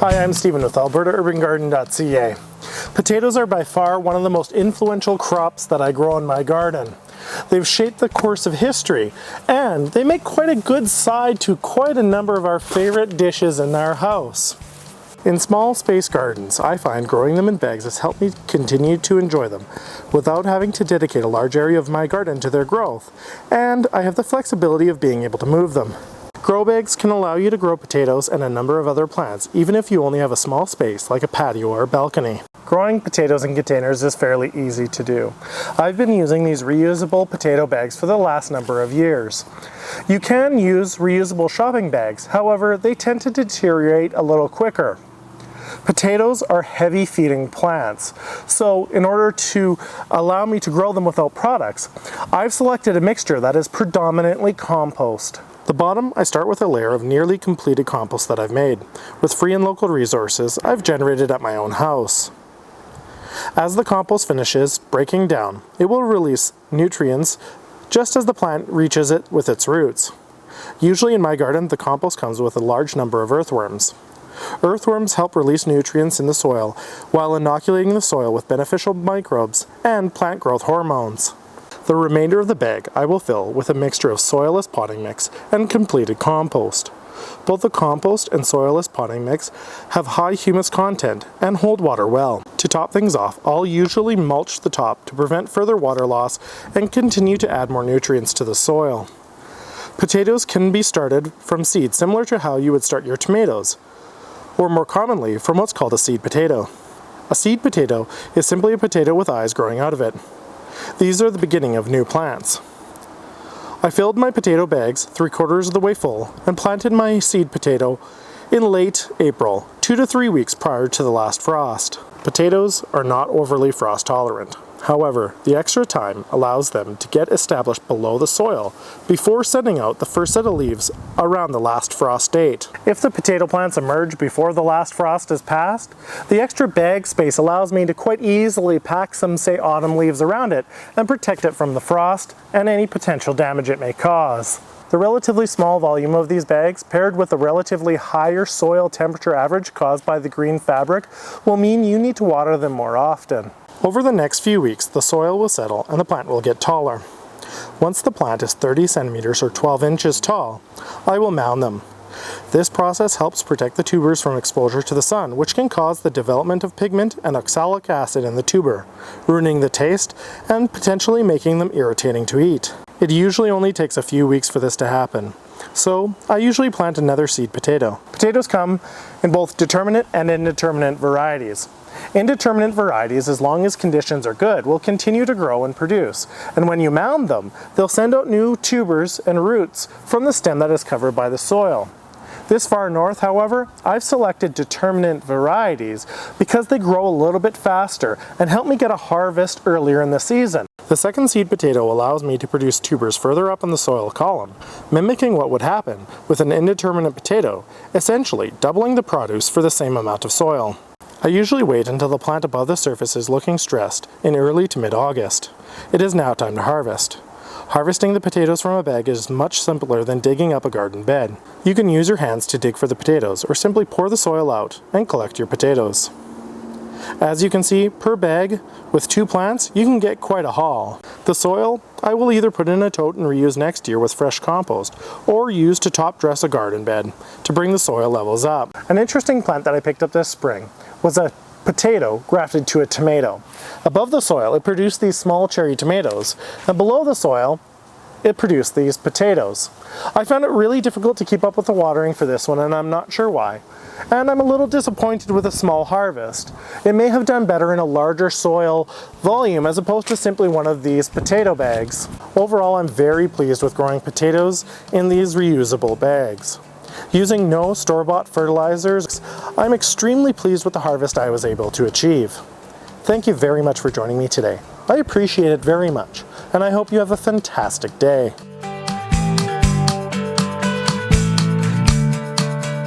Hi, I'm Stephen with AlbertaUrbanGarden.ca. Potatoes are by far one of the most influential crops that I grow in my garden. They've shaped the course of history, and they make quite a good side to quite a number of our favorite dishes in our house. In small space gardens, I find growing them in bags has helped me continue to enjoy them without having to dedicate a large area of my garden to their growth, and I have the flexibility of being able to move them. Grow bags can allow you to grow potatoes and a number of other plants, even if you only have a small space like a patio or a balcony. Growing potatoes in containers is fairly easy to do. I've been using these reusable potato bags for the last number of years. You can use reusable shopping bags, however, they tend to deteriorate a little quicker. Potatoes are heavy feeding plants, so in order to allow me to grow them without products, I've selected a mixture that is predominantly compost. At the bottom, I start with a layer of nearly completed compost that I've made, with free and local resources I've generated at my own house. As the compost finishes breaking down, it will release nutrients just as the plant reaches it with its roots. Usually in my garden, the compost comes with a large number of earthworms. Earthworms help release nutrients in the soil while inoculating the soil with beneficial microbes and plant growth hormones. The remainder of the bag I will fill with a mixture of soilless potting mix and completed compost. Both the compost and soilless potting mix have high humus content and hold water well. To top things off, I'll usually mulch the top to prevent further water loss and continue to add more nutrients to the soil. Potatoes can be started from seed similar to how you would start your tomatoes, or more commonly from what's called a seed potato. A seed potato is simply a potato with eyes growing out of it. These are the beginning of new plants. I filled my potato bags 3/4 of the way full and planted my seed potato in late April, 2 to 3 weeks prior to the last frost. Potatoes are not overly frost tolerant. However, the extra time allows them to get established below the soil before sending out the first set of leaves around the last frost date. If the potato plants emerge before the last frost is passed, the extra bag space allows me to quite easily pack some, say, autumn leaves around it and protect it from the frost and any potential damage it may cause. The relatively small volume of these bags, paired with a relatively higher soil temperature average caused by the green fabric, will mean you need to water them more often. Over the next few weeks, the soil will settle and the plant will get taller. Once the plant is 30 centimeters or 12 inches tall, I will mound them. This process helps protect the tubers from exposure to the sun, which can cause the development of pigment and oxalic acid in the tuber, ruining the taste and potentially making them irritating to eat. It usually only takes a few weeks for this to happen, so I usually plant another seed potato. Potatoes come in both determinate and indeterminate varieties. Indeterminate varieties, as long as conditions are good, will continue to grow and produce, and when you mound them, they'll send out new tubers and roots from the stem that is covered by the soil. This far north, however, I've selected determinate varieties because they grow a little bit faster and help me get a harvest earlier in the season. The second seed potato allows me to produce tubers further up in the soil column, mimicking what would happen with an indeterminate potato, essentially doubling the produce for the same amount of soil. I usually wait until the plant above the surface is looking stressed in early to mid-August. It is now time to harvest. Harvesting the potatoes from a bag is much simpler than digging up a garden bed. You can use your hands to dig for the potatoes or simply pour the soil out and collect your potatoes. As you can see, per bag, with 2 plants, you can get quite a haul. The soil, I will either put in a tote and reuse next year with fresh compost, or use to top dress a garden bed to bring the soil levels up. An interesting plant that I picked up this spring was a potato grafted to a tomato. Above the soil, it produced these small cherry tomatoes, and below the soil, it produced these potatoes. I found it really difficult to keep up with the watering for this one, and I'm not sure why. And I'm a little disappointed with a small harvest. It may have done better in a larger soil volume as opposed to simply one of these potato bags. Overall, I'm very pleased with growing potatoes in these reusable bags. Using no store-bought fertilizers, I'm extremely pleased with the harvest I was able to achieve. Thank you very much for joining me today. I appreciate it very much, and I hope you have a fantastic day.